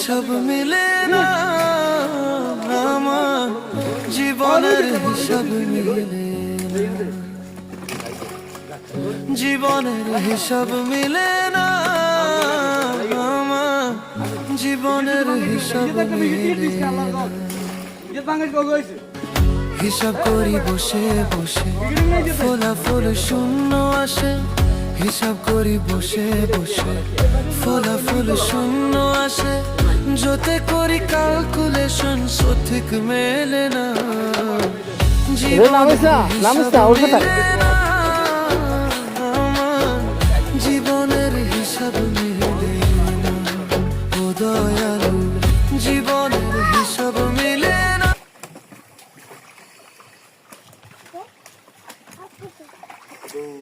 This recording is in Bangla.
হিসাব মিলে না, আমার জীবনের হিসাব মিলে না, জীবনের হিসাব মিলে না, আমার জীবনের হিসাব মিলে না। হিসাব করি বসে বসে, ফলাফল শূন্য আসে। হিসাব করি বসে বসে, ফলাফল শূন্য আসে। যতে করি ক্যালকুলেশন সঠিক মেলে না, জীবনের হিসাব মিলে না, আমার জীবনের হিসাব মিলে না। ও দয়ালু, জীবনের হিসাব মিলে না।